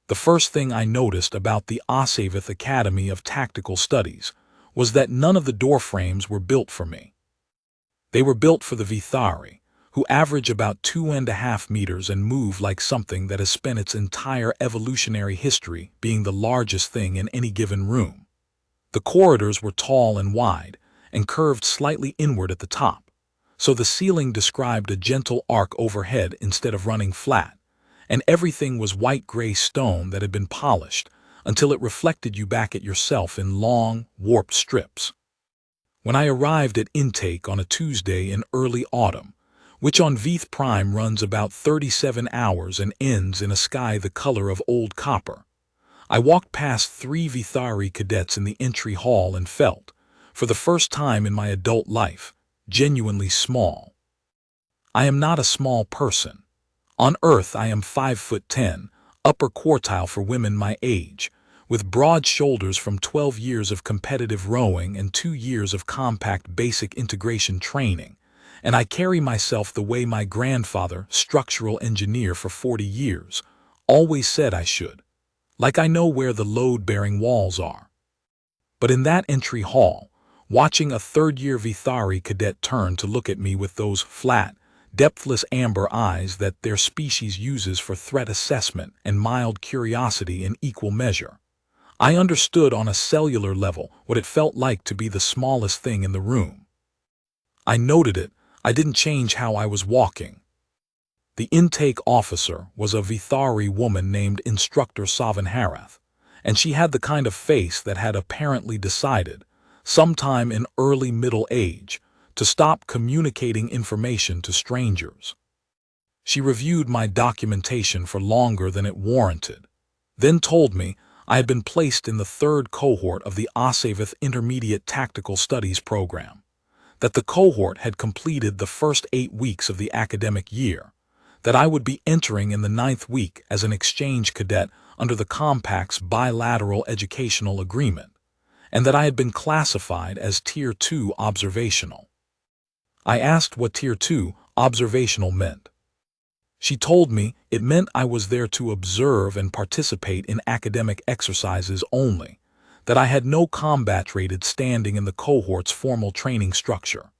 The first thing I noticed about the HFY Academy of Tactical Studies was that none of the doorframes were built for me. They were built for the Vithari, who average about 2.5 meters and move like something that has spent its entire evolutionary history being the largest thing in any given room. The corridors were tall and wide, and curved slightly inward at the top, so the ceiling described a gentle arc overhead instead of running flat, and everything was white-gray stone that had been polished until it reflected you back at yourself in long, warped strips. When I arrived at intake on a Tuesday in early autumn, which on Vith Prime runs about 37 hours and ends in a sky the color of old copper, I walked past 3 Vithari cadets in the entry hall and felt, for the first time in my adult life, genuinely small. I am not a small person. On Earth I am 5'10", upper quartile for women my age, with broad shoulders from 12 years of competitive rowing and 2 years of compact basic integration training, and I carry myself the way my grandfather, structural engineer for 40 years, always said I should, like I know where the load-bearing walls are. But in that entry hall, watching a third-year Vithari cadet turn to look at me with those flat, depthless amber eyes that their species uses for threat assessment and mild curiosity in equal measure, I understood on a cellular level what it felt like to be the smallest thing in the room. I noted it. I didn't change how I was walking. The intake officer was a Vithari woman named Instructor Savanharath, and she had the kind of face that had apparently decided, sometime in early middle age, to stop communicating information to strangers. She reviewed my documentation for longer than it warranted, then told me I had been placed in the 3rd cohort of the HFY Intermediate Tactical Studies program, that the cohort had completed the first 8 weeks of the academic year, that I would be entering in the 9th week as an exchange cadet under the Compact's bilateral educational agreement, and that I had been classified as Tier 2 observational. I asked what Tier 2 observational meant. She told me it meant I was there to observe and participate in academic exercises only, that I had no combat-rated standing in the cohort's formal training structure,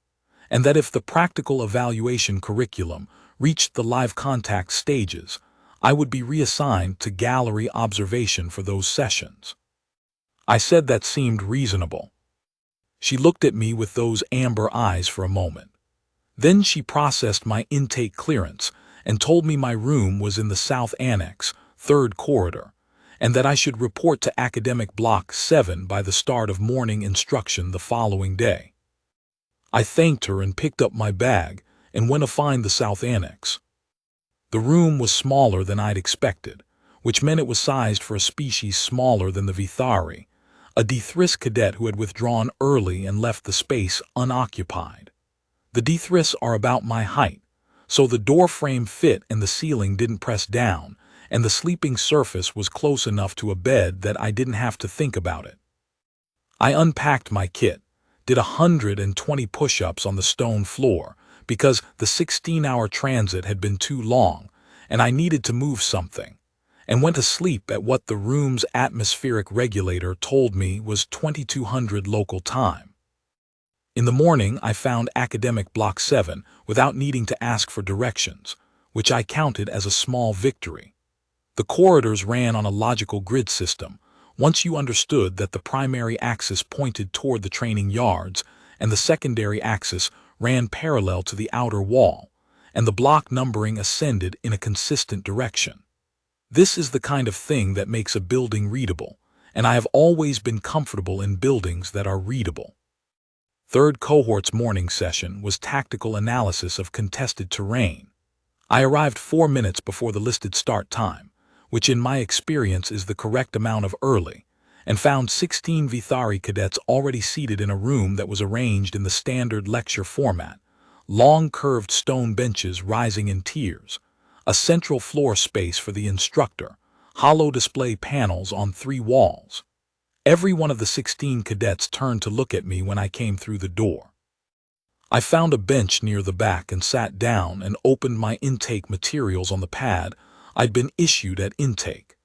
and that if the practical evaluation curriculum reached the live contact stages, I would be reassigned to gallery observation for those sessions. I said that seemed reasonable. She looked at me with those amber eyes for a moment. Then she processed my intake clearance and told me my room was in the South Annex, 3rd corridor, and that I should report to Academic Block 7 by the start of morning instruction the following day. I thanked her and picked up my bag and went to find the South Annex. The room was smaller than I'd expected, which meant it was sized for a species smaller than the Vithari, a Deathris cadet who had withdrawn early and left the space unoccupied. The Deathris are about my height, so the door frame fit and the ceiling didn't press down, and the sleeping surface was close enough to a bed that I didn't have to think about it. I unpacked my kit, did 120 push-ups on the stone floor because the 16-hour transit had been too long and I needed to move something, and went to sleep at what the room's atmospheric regulator told me was 2200 local time. In the morning, I found Academic Block 7 without needing to ask for directions, which I counted as a small victory. The corridors ran on a logical grid system, once you understood that the primary axis pointed toward the training yards and the secondary axis ran parallel to the outer wall, and the block numbering ascended in a consistent direction. This is the kind of thing that makes a building readable, and I have always been comfortable in buildings that are readable. 3rd cohort's morning session was tactical analysis of contested terrain. I arrived 4 minutes before the listed start time, which in my experience is the correct amount of early, and found 16 Vithari cadets already seated in a room that was arranged in the standard lecture format, long curved stone benches rising in tiers, a central floor space for the instructor, hollow display panels on 3 walls. Every one of the 16 cadets turned to look at me when I came through the door. I found a bench near the back and sat down and opened my intake materials on the pad I'd been issued at intake,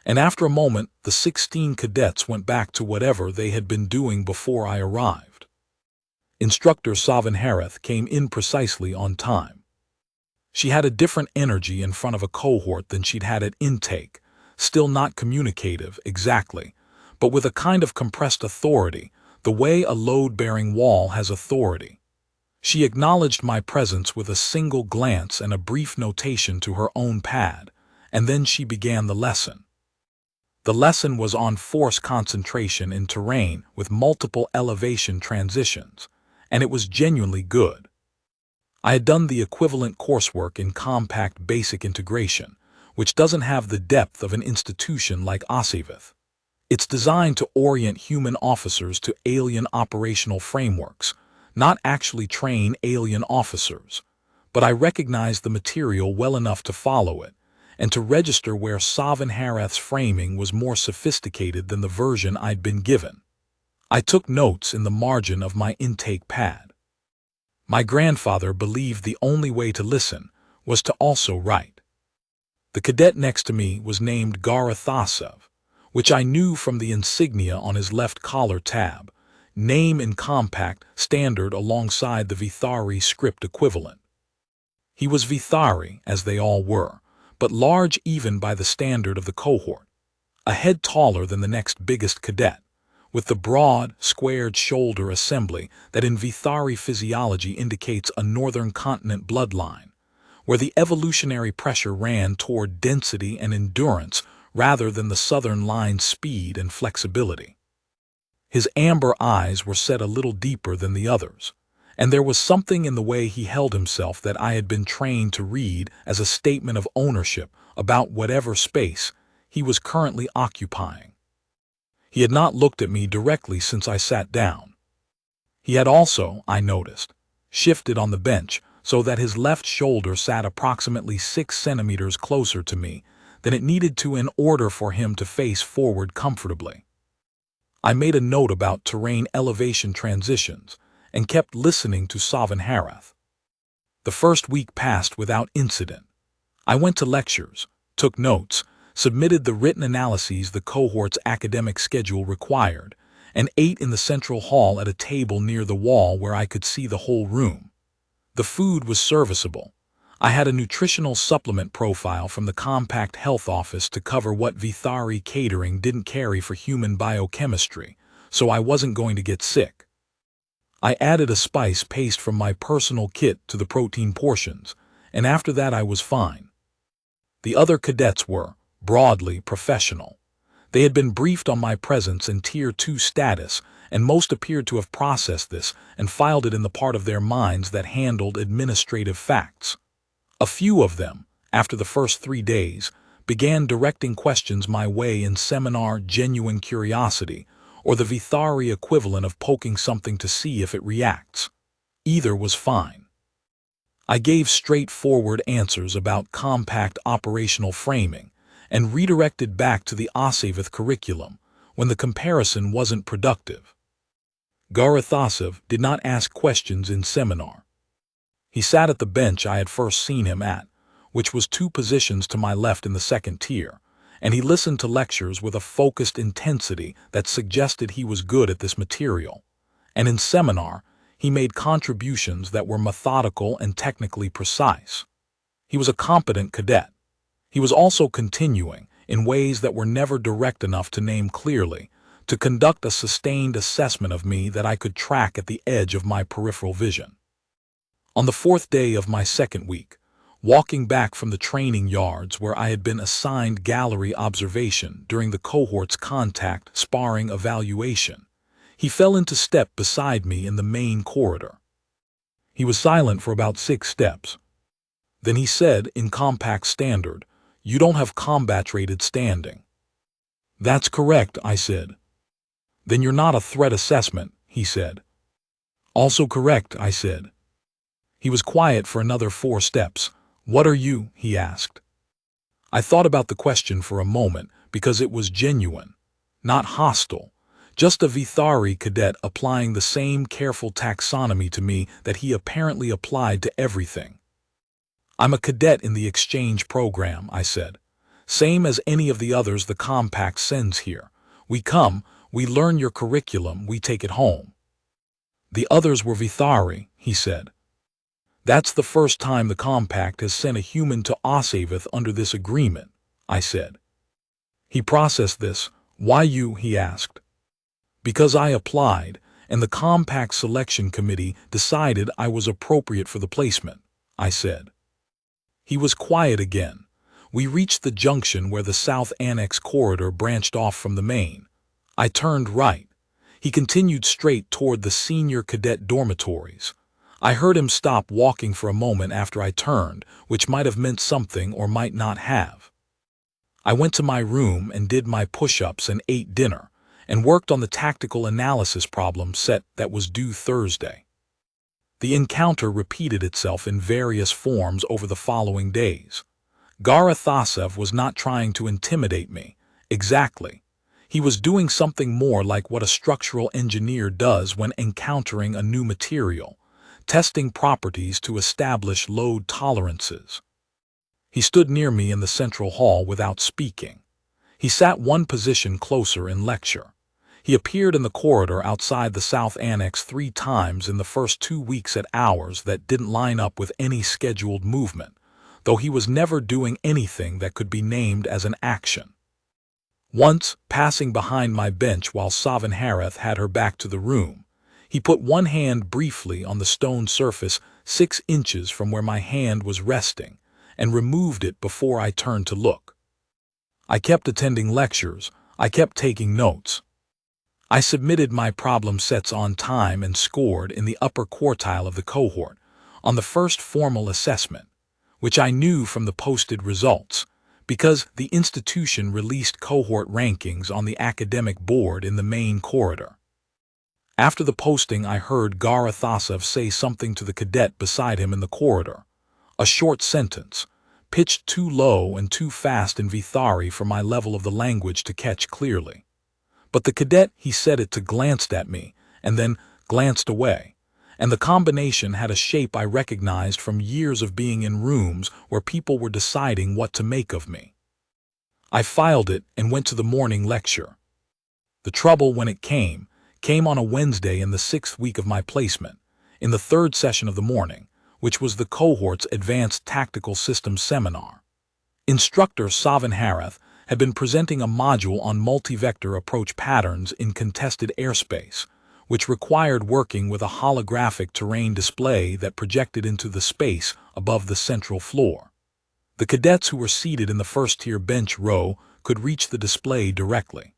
and after a moment the 16 cadets went back to whatever they had been doing before I arrived. Instructor Savanhareth came in precisely on time. She had a different energy in front of a cohort than she'd had at intake, still not communicative exactly, but with a kind of compressed authority, the way a load-bearing wall has authority. She acknowledged my presence with a single glance and a brief notation to her own pad, and then she began the lesson. The lesson was on force concentration in terrain with multiple elevation transitions, and it was genuinely good. I had done the equivalent coursework in compact basic integration, which doesn't have the depth of an institution like Osavith. It's designed to orient human officers to alien operational frameworks, not actually train alien officers, but I recognized the material well enough to follow it, and to register where Savanhareth's framing was more sophisticated than the version I'd been given. I took notes in the margin of my intake pad. My grandfather believed the only way to listen was to also write. The cadet next to me was named Garathasev, which I knew from the insignia on his left collar tab, name in compact standard alongside the Vithari script equivalent. He was Vithari, as they all were, but large even by the standard of the cohort, a head taller than the next biggest cadet, with the broad, squared shoulder assembly that in Vithari physiology indicates a northern continent bloodline, where the evolutionary pressure ran toward density and endurance rather than the southern line's speed and flexibility. His amber eyes were set a little deeper than the others, and there was something in the way he held himself that I had been trained to read as a statement of ownership about whatever space he was currently occupying. He had not looked at me directly since I sat down. He had also, I noticed, shifted on the bench so that his left shoulder sat approximately 6 centimeters closer to me than it needed to in order for him to face forward comfortably. I made a note about terrain elevation transitions and kept listening to Savanhareth. The first week passed without incident. I went to lectures, took notes, submitted the written analyses the cohort's academic schedule required, and ate in the central hall at a table near the wall where I could see the whole room. The food was serviceable. I had a nutritional supplement profile from the Compact Health Office to cover what Vithari catering didn't carry for human biochemistry, so I wasn't going to get sick. I added a spice paste from my personal kit to the protein portions, and after that I was fine. The other cadets were, broadly, professional. They had been briefed on my presence and Tier 2 status, and most appeared to have processed this and filed it in the part of their minds that handled administrative facts. A few of them, after the first 3 days, began directing questions my way in seminar genuine curiosity, or the Vithari equivalent of poking something to see if it reacts. Either was fine. I gave straightforward answers about compact operational framing, and redirected back to the Osavith curriculum when the comparison wasn't productive. Garathasev did not ask questions in seminar. He sat at the bench I had first seen him at, which was 2 positions to my left in the second tier, and he listened to lectures with a focused intensity that suggested he was good at this material. And in seminar, he made contributions that were methodical and technically precise. He was a competent cadet. He was also continuing, in ways that were never direct enough to name clearly, to conduct a sustained assessment of me that I could track at the edge of my peripheral vision. On the 4th day of my second week, walking back from the training yards where I had been assigned gallery observation during the cohort's contact sparring evaluation, he fell into step beside me in the main corridor. He was silent for about 6 steps. Then he said in compact standard, "You don't have combat-rated standing." "That's correct," I said. "Then you're not a threat assessment," he said. "Also correct," I said. He was quiet for another 4 steps. "What are you?" he asked. I thought about the question for a moment because it was genuine, not hostile, just a Vithari cadet applying the same careful taxonomy to me that he apparently applied to everything. "I'm a cadet in the exchange program," I said, Same as any of the others the compact sends here. We come, we learn your curriculum, we take it home. The others were Vithari, he said. That's the first time the compact has sent a human to Osavith under this agreement, I said. He processed this. Why you, he asked. Because I applied, and the compact selection committee decided I was appropriate for the placement, I said. He was quiet again. We reached the junction where the South Annex corridor branched off from the main. I turned right. He continued straight toward the senior cadet dormitories. I heard him stop walking for a moment after I turned, which might have meant something or might not have. I went to my room and did my push-ups and ate dinner, and worked on the tactical analysis problem set that was due Thursday. The encounter repeated itself in various forms over the following days. Garathasev was not trying to intimidate me, exactly. He was doing something more like what a structural engineer does when encountering a new material, testing properties to establish load tolerances. He stood near me in the central hall without speaking. He sat one position closer in lecture. He appeared in the corridor outside the South Annex 3 times in the first 2 weeks at hours that didn't line up with any scheduled movement, though he was never doing anything that could be named as an action. Once, passing behind my bench while Savanhareth had her back to the room, he put one hand briefly on the stone surface 6 inches from where my hand was resting and removed it before I turned to look. I kept attending lectures. I kept taking notes. I submitted my problem sets on time and scored in the upper quartile of the cohort on the first formal assessment, which I knew from the posted results, because the institution released cohort rankings on the academic board in the main corridor. After the posting, I heard Garathasev say something to the cadet beside him in the corridor, a short sentence, pitched too low and too fast in Vithari for my level of the language to catch clearly. But the cadet he said it to glanced at me, and then glanced away, and the combination had a shape I recognized from years of being in rooms where people were deciding what to make of me. I filed it and went to the morning lecture. The trouble when it came on a Wednesday in the 6th week of my placement, in the 3rd session of the morning, which was the cohort's Advanced Tactical Systems Seminar. Instructor Savanhareth had been presenting a module on multi-vector approach patterns in contested airspace, which required working with a holographic terrain display that projected into the space above the central floor. The cadets who were seated in the first-tier bench row could reach the display directly.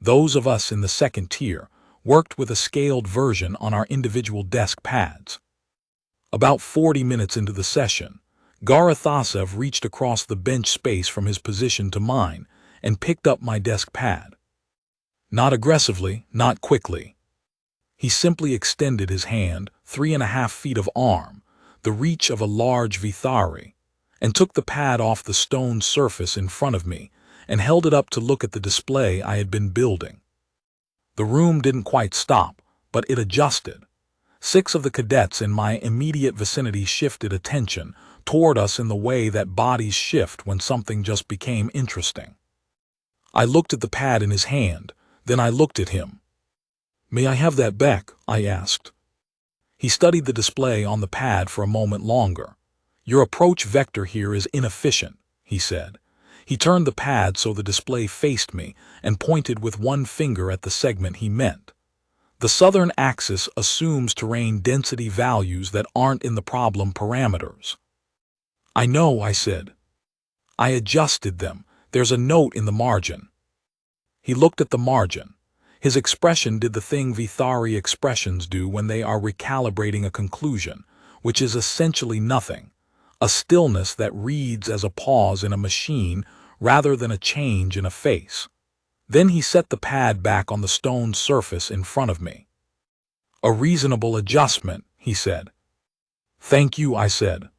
Those of us in the second tier worked with a scaled version on our individual desk pads. About 40 minutes into the session, Garathasev reached across the bench space from his position to mine and picked up my desk pad. Not aggressively, not quickly. He simply extended his hand, 3.5 feet of arm, the reach of a large Vithari, and took the pad off the stone surface in front of me and held it up to look at the display I had been building. The room didn't quite stop, but it adjusted. 6 of the cadets in my immediate vicinity shifted attention toward us in the way that bodies shift when something just became interesting. I looked at the pad in his hand, then I looked at him. "May I have that back?" I asked. He studied the display on the pad for a moment longer. "Your approach vector here is inefficient," he said. He turned the pad so the display faced me and pointed with one finger at the segment he meant. "The southern axis assumes terrain density values that aren't in the problem parameters." "I know," I said. "I adjusted them. There's a note in the margin." He looked at the margin. His expression did the thing Vithari expressions do when they are recalibrating a conclusion, which is essentially nothing, a stillness that reads as a pause in a machine rather than a change in a face. Then he set the pad back on the stone surface in front of me. "A reasonable adjustment," he said. "Thank you," I said.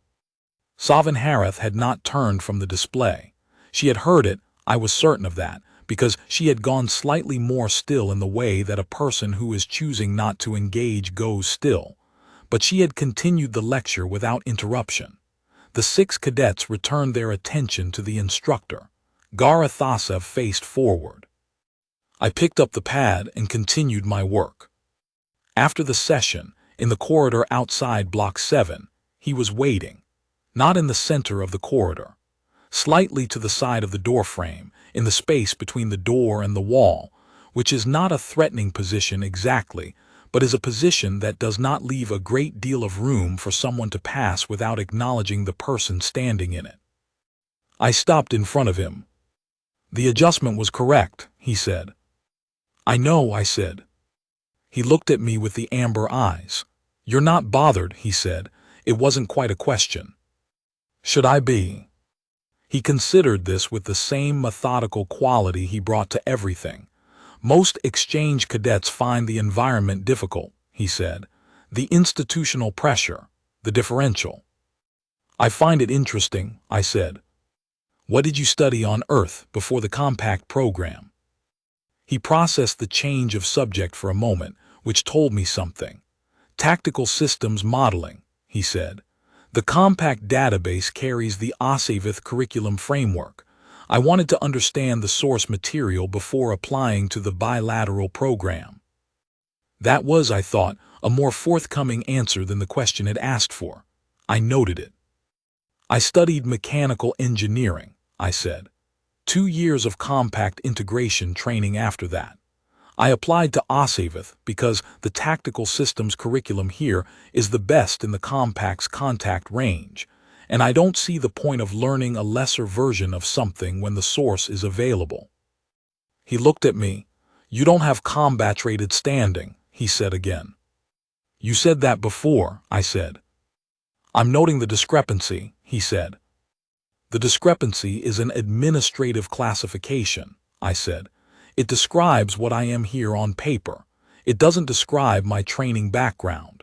Savanhareth had not turned from the display. She had heard it, I was certain of that, because she had gone slightly more still in the way that a person who is choosing not to engage goes still, but she had continued the lecture without interruption. The 6 cadets returned their attention to the instructor. Garathasev faced forward. I picked up the pad and continued my work. After the session, in the corridor outside Block 7, he was waiting. Not in the center of the corridor. Slightly to the side of the doorframe, in the space between the door and the wall, which is not a threatening position exactly, but is a position that does not leave a great deal of room for someone to pass without acknowledging the person standing in it. I stopped in front of him. "The adjustment was correct," he said. "I know," I said. He looked at me with the amber eyes. "You're not bothered," he said. "It wasn't quite a question." "Should I be?" He considered this with the same methodical quality he brought to everything. "Most exchange cadets find the environment difficult," he said. "The institutional pressure, the differential." "I find it interesting," I said. "What did you study on Earth before the compact program?" He processed the change of subject for a moment, which told me something. "Tactical systems modeling," he said. "The compact database carries the Osavith curriculum framework. I wanted to understand the source material before applying to the bilateral program." That was, I thought, a more forthcoming answer than the question had asked for. I noted it. "I studied mechanical engineering," I said. 2 years of compact integration training after that. I applied to Osavith because the tactical systems curriculum here is the best in the compact's contact range, and I don't see the point of learning a lesser version of something when the source is available. He looked at me. "You don't have combat-rated standing," he said again. "You said that before," I said. "I'm noting the discrepancy," he said. "The discrepancy is an administrative classification," I said. "It describes what I am here on paper. It doesn't describe my training background."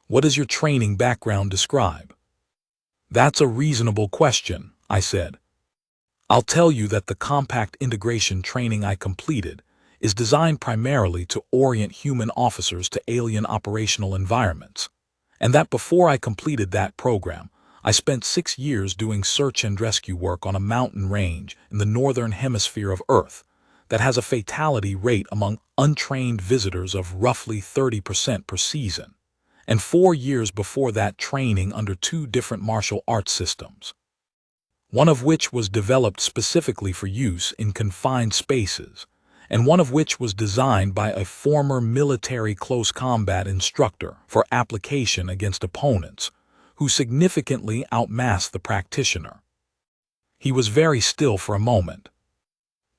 "What does your training background describe?" "That's a reasonable question," I said. "I'll tell you that the compact integration training I completed is designed primarily to orient human officers to alien operational environments, and that before I completed that program, I spent 6 years doing search and rescue work on a mountain range in the northern hemisphere of Earth that has a fatality rate among untrained visitors of roughly 30% per season, and 4 years before that training under 2 different martial arts systems, one of which was developed specifically for use in confined spaces, and one of which was designed by a former military close combat instructor for application against opponents who significantly outmassed the practitioner." He was very still for a moment.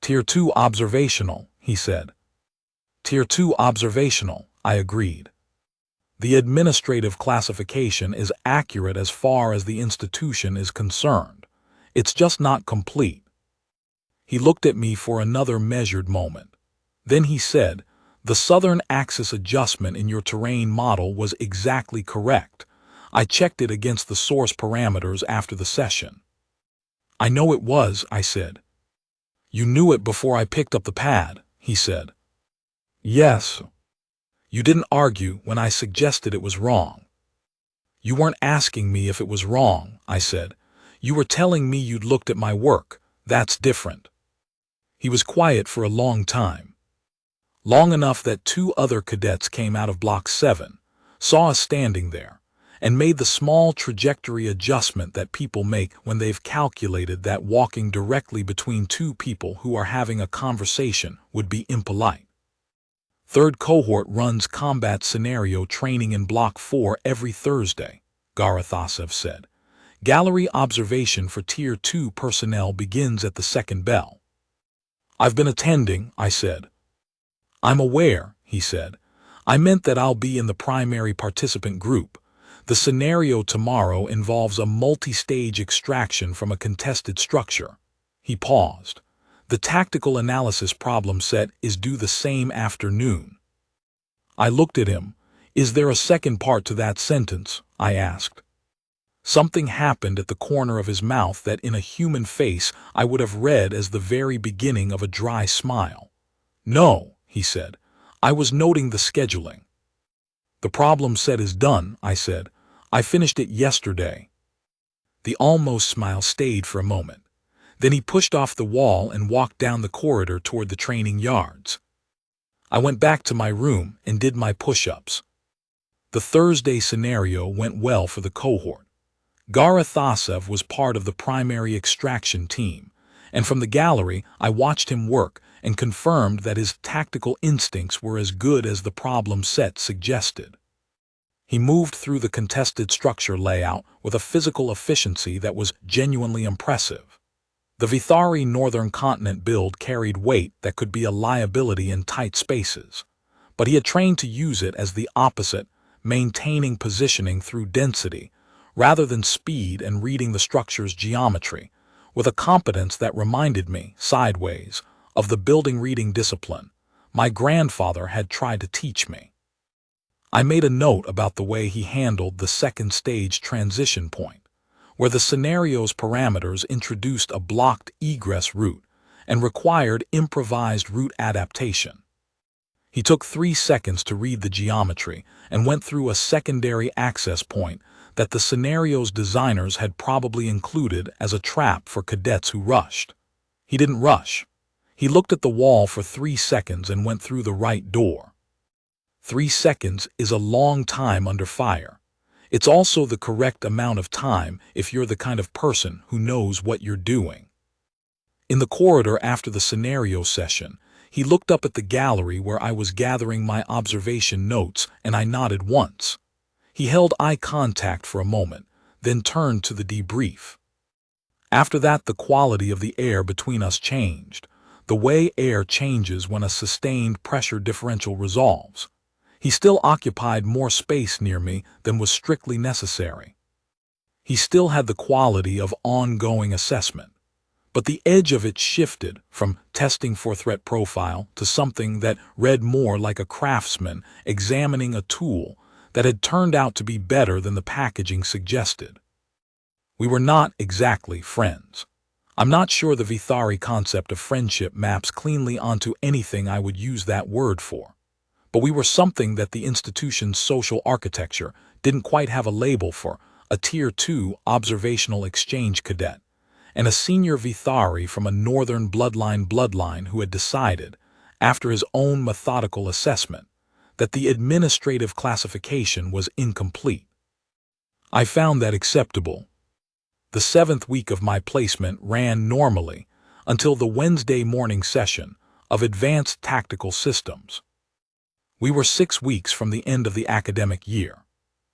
"Tier 2 observational," he said. "Tier 2 observational," I agreed. "The administrative classification is accurate as far as the institution is concerned. It's just not complete." He looked at me for another measured moment. Then he said, "The southern axis adjustment in your terrain model was exactly correct. I checked it against the source parameters after the session." "I know it was," I said. "You knew it before I picked up the pad," he said. "Yes. You didn't argue when I suggested it was wrong." "You weren't asking me if it was wrong," I said. "You were telling me you'd looked at my work. That's different." He was quiet for a long time. Long enough that 2 other cadets came out of Block 7, saw us standing there, and made the small trajectory adjustment that people make when they've calculated that walking directly between 2 people who are having a conversation would be impolite. "Third cohort runs combat scenario training in Block 4 every Thursday," Garathasev said. "Gallery observation for Tier 2 personnel begins at the second bell." "I've been attending," I said. "I'm aware," he said. "I meant that I'll be in the primary participant group. The scenario tomorrow involves a multi-stage extraction from a contested structure." He paused. "The tactical analysis problem set is due the same afternoon." I looked at him. "Is there a second part to that sentence?" I asked. Something happened at the corner of his mouth that in a human face I would have read as the very beginning of a dry smile. "No," he said. "I was noting the scheduling." "The problem set is done," I said. "I finished it yesterday." The almost smile stayed for a moment. Then he pushed off the wall and walked down the corridor toward the training yards. I went back to my room and did my push-ups. The Thursday scenario went well for the cohort. Garathasev was part of the primary extraction team, and from the gallery I watched him work and confirmed that his tactical instincts were as good as the problem set suggested. He moved through the contested structure layout with a physical efficiency that was genuinely impressive. The Vithari Northern Continent build carried weight that could be a liability in tight spaces, but he had trained to use it as the opposite, maintaining positioning through density, rather than speed and reading the structure's geometry, with a competence that reminded me, sideways, of the building reading discipline my grandfather had tried to teach me. I made a note about the way he handled the second stage transition point, where the scenario's parameters introduced a blocked egress route and required improvised route adaptation. He took 3 seconds to read the geometry and went through a secondary access point that the scenario's designers had probably included as a trap for cadets who rushed. He didn't rush. He looked at the wall for 3 seconds and went through the right door. 3 seconds is a long time under fire. It's also the correct amount of time if you're the kind of person who knows what you're doing. In the corridor after the scenario session, he looked up at the gallery where I was gathering my observation notes, and I nodded once. He held eye contact for a moment, then turned to the debrief. After that, the quality of the air between us changed, the way air changes when a sustained pressure differential resolves. He still occupied more space near me than was strictly necessary. He still had the quality of ongoing assessment, but the edge of it shifted from testing for threat profile to something that read more like a craftsman examining a tool that had turned out to be better than the packaging suggested. We were not exactly friends. I'm not sure the Vithari concept of friendship maps cleanly onto anything I would use that word for, but we were something that the institution's social architecture didn't quite have a label for: a Tier 2 observational exchange cadet, and a senior Vithari from a northern bloodline who had decided, after his own methodical assessment, that the administrative classification was incomplete. I found that acceptable. The 7th week of my placement ran normally until the Wednesday morning session of Advanced Tactical Systems. We were 6 weeks from the end of the academic year.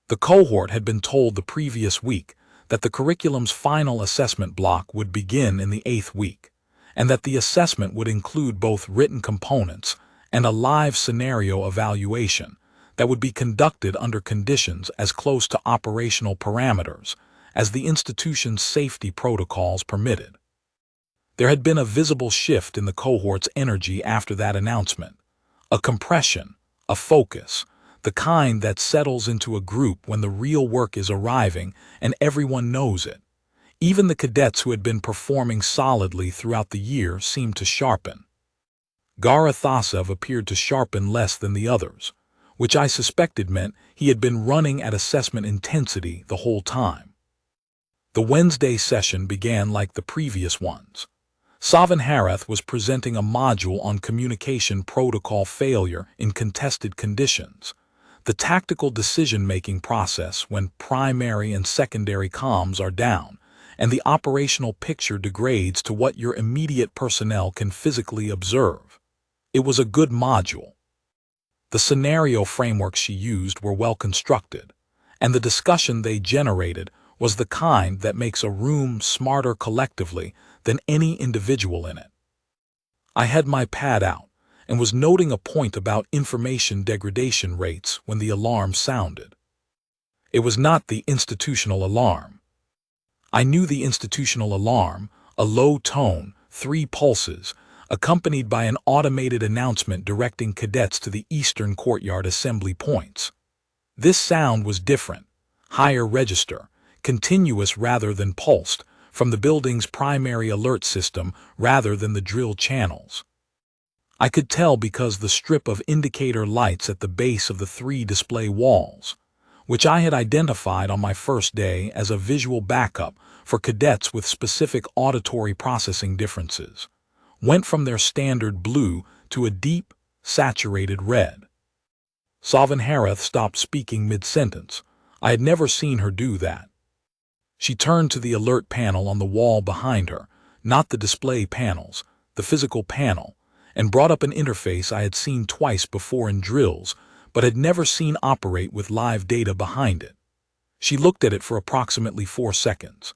The cohort had been told the previous week that the curriculum's final assessment block would begin in the 8th week, and that the assessment would include both written components and a live scenario evaluation that would be conducted under conditions as close to operational parameters as the institution's safety protocols permitted. There had been a visible shift in the cohort's energy after that announcement, a compression, a focus, the kind that settles into a group when the real work is arriving and everyone knows it. Even the cadets who had been performing solidly throughout the year seemed to sharpen. Garathasev appeared to sharpen less than the others, which I suspected meant he had been running at assessment intensity the whole time. The Wednesday session began like the previous ones. Savan Harath was presenting a module on communication protocol failure in contested conditions, the tactical decision-making process when primary and secondary comms are down, and the operational picture degrades to what your immediate personnel can physically observe. It was a good module. The scenario frameworks she used were well constructed, and the discussion they generated was the kind that makes a room smarter collectively than any individual in it. I had my pad out and was noting a point about information degradation rates when the alarm sounded. It was not the institutional alarm. I knew the institutional alarm, a low tone, 3 pulses, accompanied by an automated announcement directing cadets to the eastern courtyard assembly points. This sound was different, higher register, continuous rather than pulsed, from the building's primary alert system rather than the drill channels. I could tell because the strip of indicator lights at the base of the 3 display walls, which I had identified on my first day as a visual backup for cadets with specific auditory processing differences, went from their standard blue to a deep, saturated red. Savanharith stopped speaking mid-sentence. I had never seen her do that. She turned to the alert panel on the wall behind her, not the display panels, the physical panel, and brought up an interface I had seen twice before in drills, but had never seen operate with live data behind it. She looked at it for approximately 4 seconds.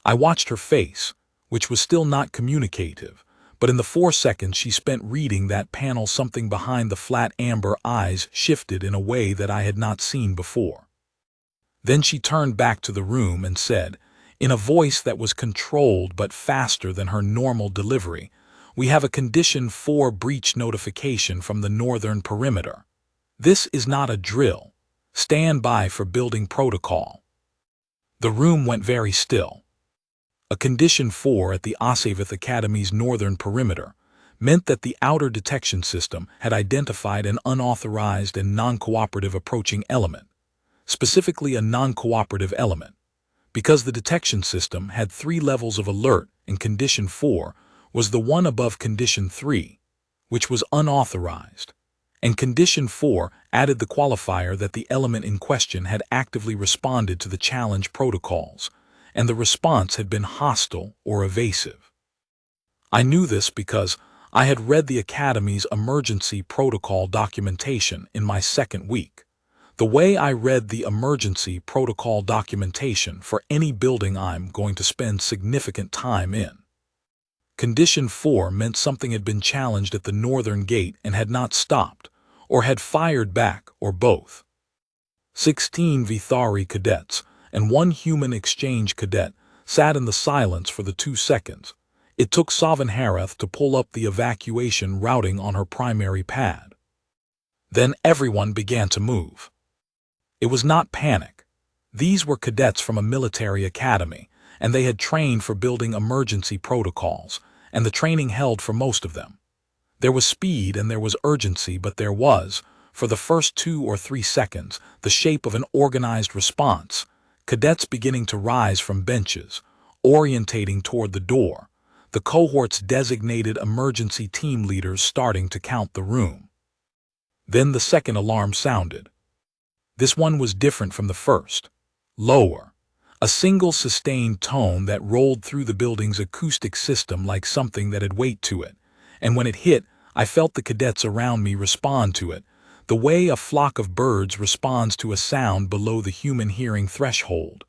I watched her face, which was still not communicative, but in the 4 seconds she spent reading that panel, something behind the flat amber eyes shifted in a way that I had not seen before. Then she turned back to the room and said, in a voice that was controlled but faster than her normal delivery, "We have a Condition 4 breach notification from the northern perimeter. This is not a drill. Stand by for building protocol." The room went very still. A Condition 4 at the Asavith Academy's northern perimeter meant that the outer detection system had identified an unauthorized and non-cooperative approaching element, specifically a non-cooperative element. Because the detection system had 3 levels of alert and Condition 4 was the one above Condition 3, which was unauthorized, and Condition 4 added the qualifier that the element in question had actively responded to the challenge protocols, and the response had been hostile or evasive. I knew this because I had read the Academy's emergency protocol documentation in my second week, the way I read the emergency protocol documentation for any building I'm going to spend significant time in. Condition 4 meant something had been challenged at the northern gate and had not stopped, or had fired back, or both. 16 Vithari cadets and 1 human exchange cadet sat in the silence for the 2 seconds it took Savanharith to pull up the evacuation routing on her primary pad. Then everyone began to move. It was not panic. These were cadets from a military academy, and they had trained for building emergency protocols, and the training held for most of them. There was speed and there was urgency, but there was, for the first 2 or 3 seconds, the shape of an organized response, cadets beginning to rise from benches, orientating toward the door, the cohort's designated emergency team leaders starting to count the room. Then the second alarm sounded. This one was different from the first, lower, a single sustained tone that rolled through the building's acoustic system like something that had weight to it, and when it hit, I felt the cadets around me respond to it, the way a flock of birds responds to a sound below the human hearing threshold.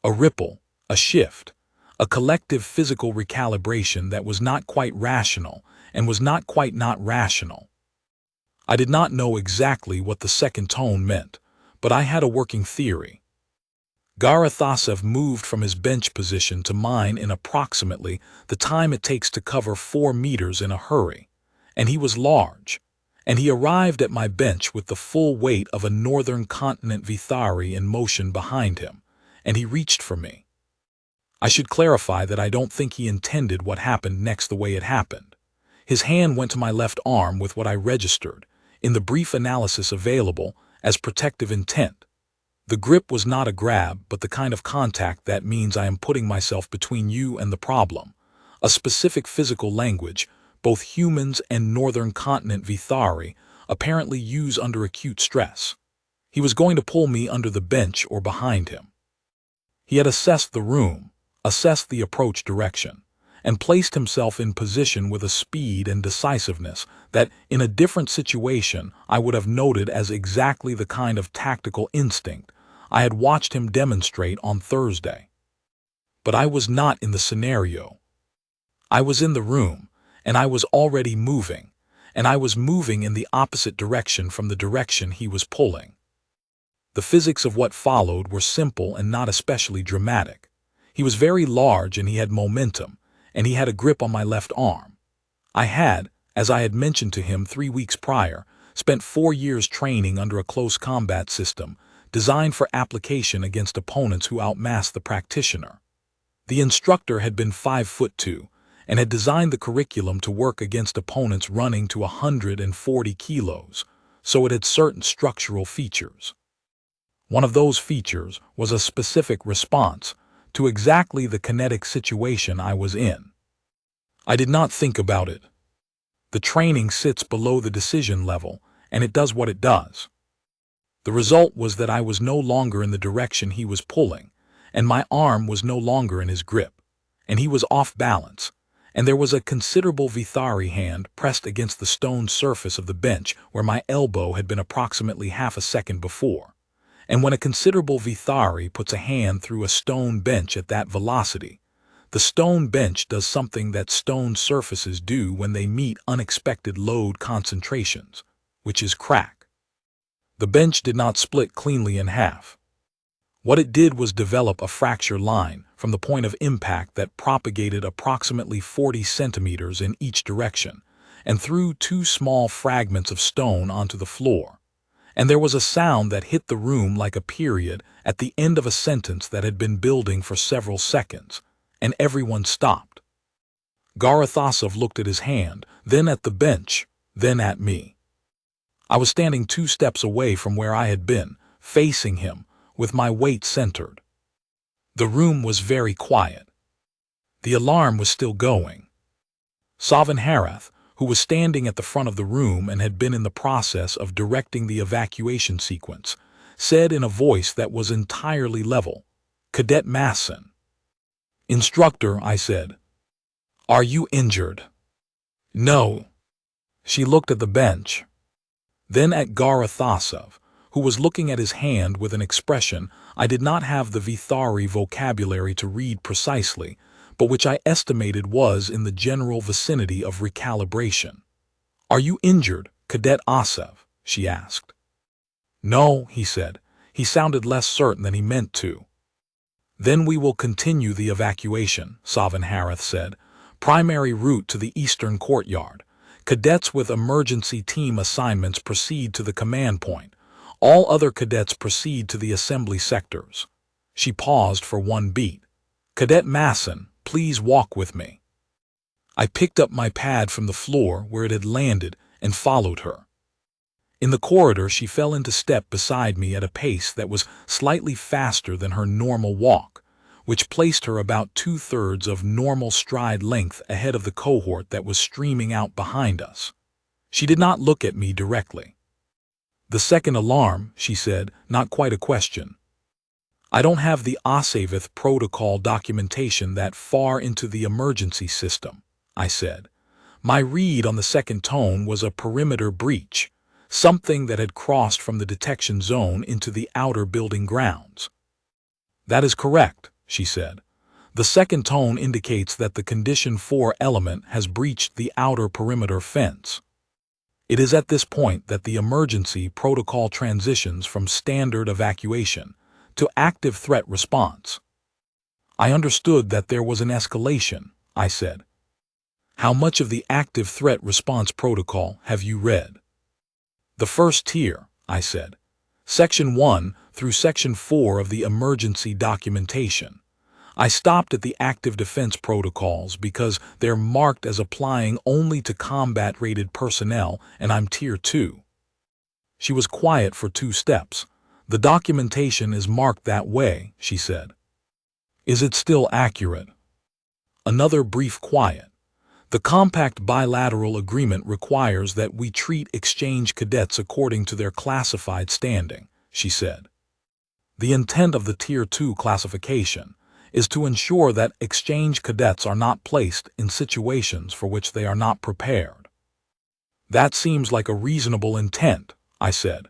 A ripple, a shift, a collective physical recalibration that was not quite rational and was not quite not rational. I did not know exactly what the second tone meant, but I had a working theory. Garathasev moved from his bench position to mine in approximately the time it takes to cover 4 meters in a hurry, and he was large, and he arrived at my bench with the full weight of a northern continent Vithari in motion behind him, and he reached for me. I should clarify that I don't think he intended what happened next the way it happened. His hand went to my left arm with what I registered, in the brief analysis available, as protective intent. The grip was not a grab, but the kind of contact that means I am putting myself between you and the problem, a specific physical language both humans and northern continent Vithari apparently use under acute stress. He was going to pull me under the bench or behind him. He had assessed the room, assessed the approach direction, and placed himself in position with a speed and decisiveness that, in a different situation, I would have noted as exactly the kind of tactical instinct I had watched him demonstrate on Thursday. But I was not in the scenario. I was in the room, and I was already moving, and I was moving in the opposite direction from the direction he was pulling. The physics of what followed were simple and not especially dramatic. He was very large and he had momentum, and he had a grip on my left arm. I had, as I had mentioned to him 3 weeks prior, spent 4 years training under a close combat system designed for application against opponents who outmassed the practitioner. The instructor had been 5'2" and had designed the curriculum to work against opponents running to 140 kilos, so it had certain structural features. One of those features was a specific response to exactly the kinetic situation I was in. I did not think about it. The training sits below the decision level, and it does what it does. The result was that I was no longer in the direction he was pulling, and my arm was no longer in his grip, and he was off balance, and there was a considerable Vithari hand pressed against the stone surface of the bench where my elbow had been approximately half a second before. And when a considerable Vithari puts a hand through a stone bench at that velocity, the stone bench does something that stone surfaces do when they meet unexpected load concentrations, which is crack. The bench did not split cleanly in half. What it did was develop a fracture line from the point of impact that propagated approximately 40 centimeters in each direction and threw two small fragments of stone onto the floor. And there was a sound that hit the room like a period at the end of a sentence that had been building for several seconds, and everyone stopped. Garathasov looked at his hand, then at the bench, then at me. I was standing 2 steps away from where I had been, facing him, with my weight centered. The room was very quiet. The alarm was still going. Savanharath, who was standing at the front of the room and had been in the process of directing the evacuation sequence, said in a voice that was entirely level, "Cadet Masson." "Instructor," I said. "Are you injured?" "No." She looked at the bench, then at Garathasov, who was looking at his hand with an expression I did not have the Vithari vocabulary to read precisely, but which I estimated was in the general vicinity of recalibration. "Are you injured, Cadet Asev?" she asked. "No," he said. He sounded less certain than he meant to. "Then we will continue the evacuation," Savanharath said. "Primary route to the eastern courtyard. Cadets with emergency team assignments proceed to the command point. All other cadets proceed to the assembly sectors." She paused for one beat. "Cadet Masson, please walk with me." I picked up my pad from the floor where it had landed and followed her. In the corridor, she fell into step beside me at a pace that was slightly faster than her normal walk, which placed her about 2/3 of normal stride length ahead of the cohort that was streaming out behind us. She did not look at me directly. "The second alarm," she said, not quite a question. "I don't have the Asavith protocol documentation that far into the emergency system," I said. "My read on the second tone was a perimeter breach, something that had crossed from the detection zone into the outer building grounds." "That is correct," she said. "The second tone indicates that the Condition 4 element has breached the outer perimeter fence. It is at this point that the emergency protocol transitions from standard evacuation to active threat response." "I understood that there was an escalation," I said. "How much of the active threat response protocol have you read?" "The first tier," I said. "Section 1 through Section 4 of the emergency documentation. I stopped at the active defense protocols because they're marked as applying only to combat-rated personnel, and I'm Tier 2. She was quiet for 2 steps. "The documentation is marked that way," she said. "Is it still accurate?" Another brief quiet. "The compact bilateral agreement requires that we treat exchange cadets according to their classified standing," she said. "The intent of the Tier 2 classification is to ensure that exchange cadets are not placed in situations for which they are not prepared." "That seems like a reasonable intent," I said.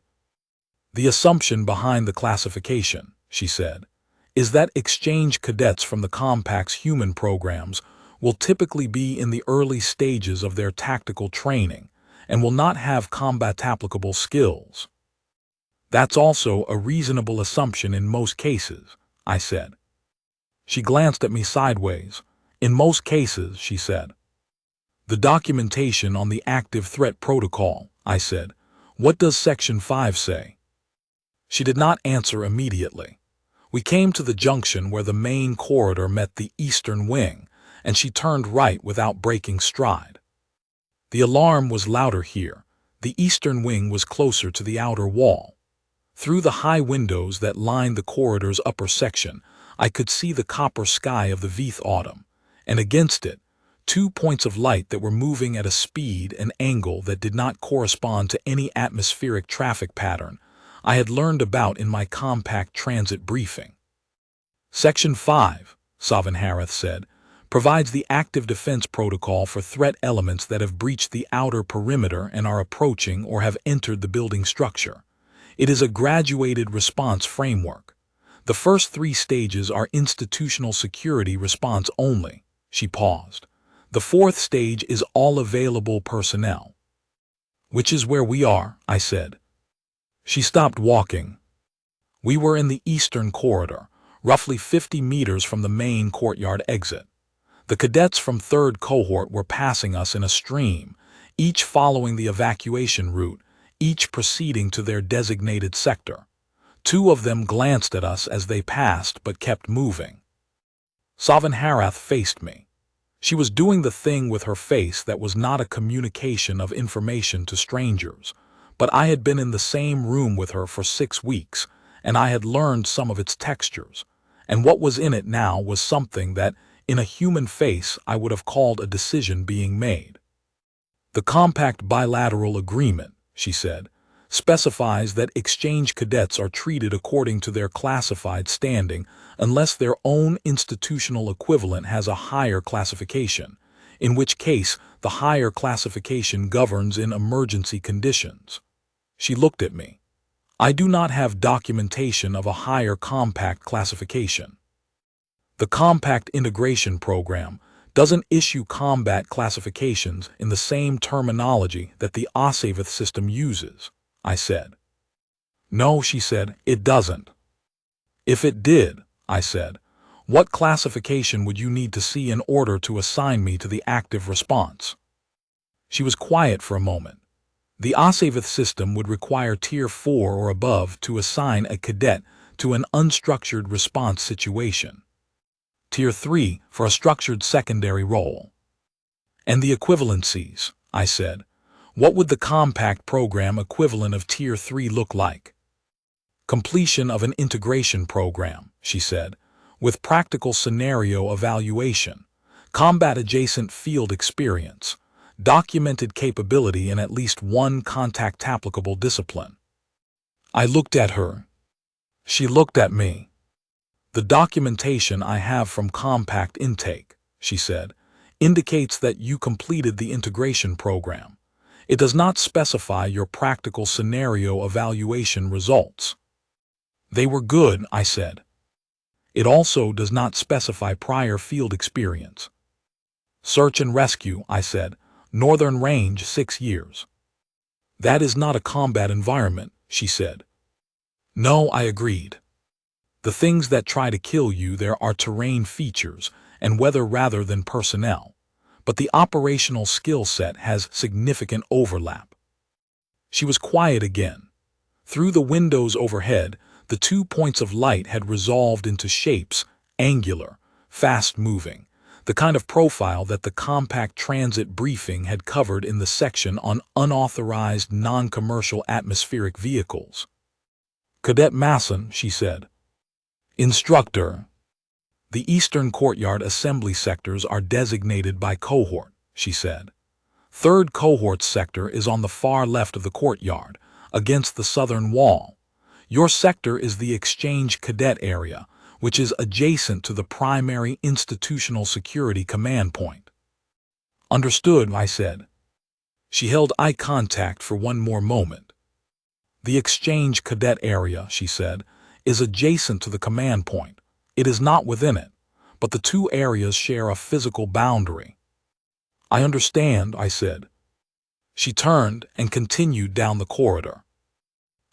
"The assumption behind the classification," she said, "is that exchange cadets from the Compact's human programs will typically be in the early stages of their tactical training and will not have combat-applicable skills." "That's also a reasonable assumption in most cases," I said. She glanced at me sideways. "In most cases," she said. "The documentation on the active threat protocol," I said. "What does Section 5 say?" She did not answer immediately. We came to the junction where the main corridor met the eastern wing, and she turned right without breaking stride. The alarm was louder here. The eastern wing was closer to the outer wall. Through the high windows that lined the corridor's upper section, I could see the copper sky of the Vth autumn, and against it, 2 points of light that were moving at a speed and angle that did not correspond to any atmospheric traffic pattern I had learned about in my compact transit briefing. Section 5, Savanharith said, provides the active defense protocol for threat elements that have breached the outer perimeter and are approaching or have entered the building structure. It is a graduated response framework. The first 3 stages are institutional security response only. She paused. The 4th stage is all available personnel. Which is where we are, I said. She stopped walking. We were in the eastern corridor, roughly 50 meters from the main courtyard exit. The cadets from 3rd cohort were passing us in a stream, each following the evacuation route, each proceeding to their designated sector. 2 of them glanced at us as they passed but kept moving. Savanharith faced me. She was doing the thing with her face that was not a communication of information to strangers, but I had been in the same room with her for 6 weeks, and I had learned some of its textures, and what was in it now was something that, in a human face, I would have called a decision being made. The Compact Bilateral Agreement, she said, specifies that exchange cadets are treated according to their classified standing unless their own institutional equivalent has a higher classification, in which case the higher classification governs in emergency conditions. She looked at me. I do not have documentation of a higher compact classification. The Compact Integration Program doesn't issue combat classifications in the same terminology that the Asavith system uses, I said. No, she said, it doesn't. If it did, I said, what classification would you need to see in order to assign me to the active response? She was quiet for a moment. The Asavith system would require Tier 4 or above to assign a cadet to an unstructured response situation. Tier 3 for a structured secondary role. And the equivalencies, I said. What would the compact program equivalent of Tier 3 look like? Completion of an integration program, she said, with practical scenario evaluation, combat-adjacent field experience, documented capability in at least one contact-applicable discipline. I looked at her. She looked at me. The documentation I have from Compact Intake, she said, indicates that you completed the integration program. It does not specify your practical scenario evaluation results. They were good, I said. It also does not specify prior field experience. Search and rescue, I said. Northern Range, 6 years. That is not a combat environment, she said. No, I agreed. The things that try to kill you there are terrain features and weather rather than personnel, but the operational skill set has significant overlap. She was quiet again. Through the windows overhead, the 2 points of light had resolved into shapes, angular, fast-moving, the kind of profile that the compact transit briefing had covered in the section on unauthorized non-commercial atmospheric vehicles. Cadet Masson, she said. Instructor. The eastern courtyard assembly sectors are designated by cohort, she said. 3rd cohort's sector is on the far left of the courtyard, against the southern wall. Your sector is the exchange cadet area, which is adjacent to the primary institutional security command point. Understood, I said. She held eye contact for one more moment. The exchange cadet area, she said, is adjacent to the command point. It is not within it, but the 2 areas share a physical boundary. I understand, I said. She turned and continued down the corridor.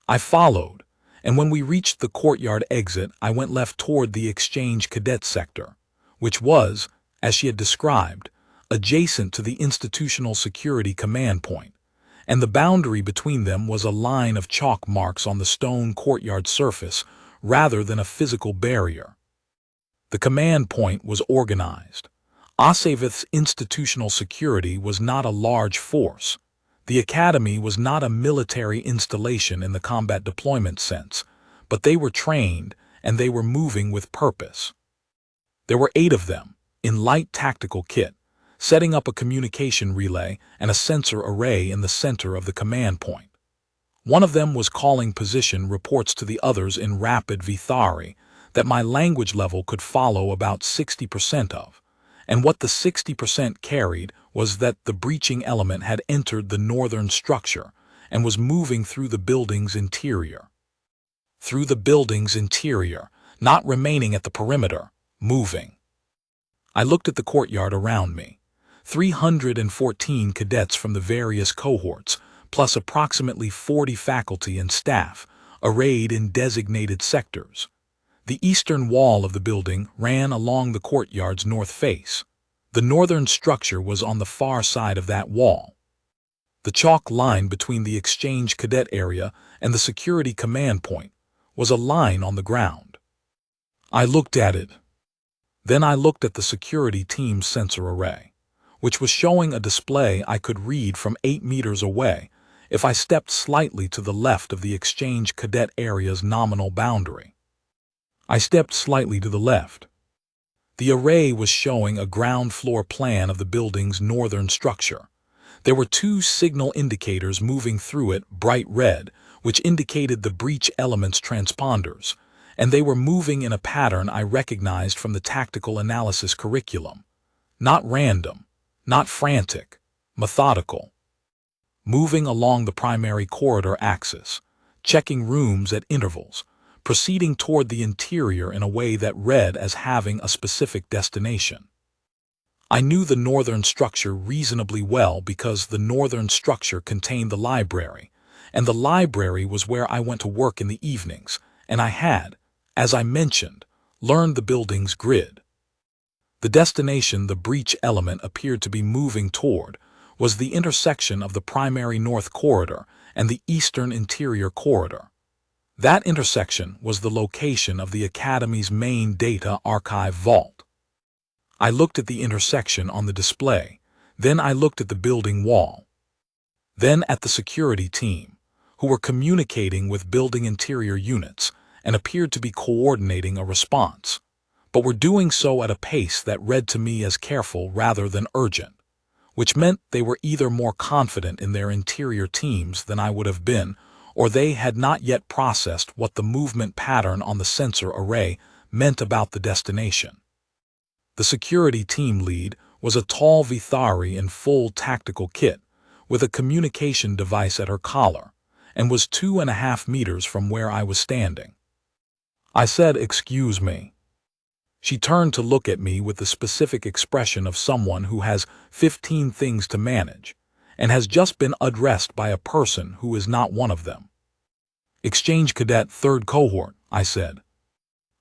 I followed, and when we reached the courtyard exit, I went left toward the exchange cadet sector, which was, as she had described, adjacent to the institutional security command point, and the boundary between them was a line of chalk marks on the stone courtyard surface rather than a physical barrier. The command point was organized. Asavith's institutional security was not a large force. The academy was not a military installation in the combat deployment sense, but they were trained, and they were moving with purpose. There were 8 of them, in light tactical kit, setting up a communication relay and a sensor array in the center of the command point. One of them was calling position reports to the others in rapid Vithari that my language level could follow about 60% of, and what the 60% carried was that the breaching element had entered the northern structure and was moving through the building's interior. Through the building's interior, not remaining at the perimeter, moving. I looked at the courtyard around me. 314 cadets from the various cohorts, plus approximately 40 faculty and staff, arrayed in designated sectors. The eastern wall of the building ran along the courtyard's north face. The northern structure was on the far side of that wall. The chalk line between the exchange cadet area and the security command point was a line on the ground. I looked at it. Then I looked at the security team's sensor array, which was showing a display I could read from 8 meters away if I stepped slightly to the left of the exchange cadet area's nominal boundary. I stepped slightly to the left. The array was showing a ground floor plan of the building's northern structure. There were 2 signal indicators moving through it, bright red, which indicated the breach element's transponders, and they were moving in a pattern I recognized from the tactical analysis curriculum. Not random, not frantic, methodical. Moving along the primary corridor axis, checking rooms at intervals, proceeding toward the interior in a way that read as having a specific destination. I knew the northern structure reasonably well because the northern structure contained the library, and the library was where I went to work in the evenings, and I had, as I mentioned, learned the building's grid. The destination the breach element appeared to be moving toward was the intersection of the primary north corridor and the eastern interior corridor. That intersection was the location of the Academy's main data archive vault. I looked at the intersection on the display, then I looked at the building wall, then at the security team, who were communicating with building interior units and appeared to be coordinating a response, but were doing so at a pace that read to me as careful rather than urgent, which meant they were either more confident in their interior teams than I would have been, or they had not yet processed what the movement pattern on the sensor array meant about the destination. The security team lead was a tall Vithari in full tactical kit, with a communication device at her collar, and was 2.5 meters from where I was standing. I said, "Excuse me." She turned to look at me with the specific expression of someone who has 15 things to manage, and has just been addressed by a person who is not one of them. "Exchange Cadet 3rd Cohort," I said.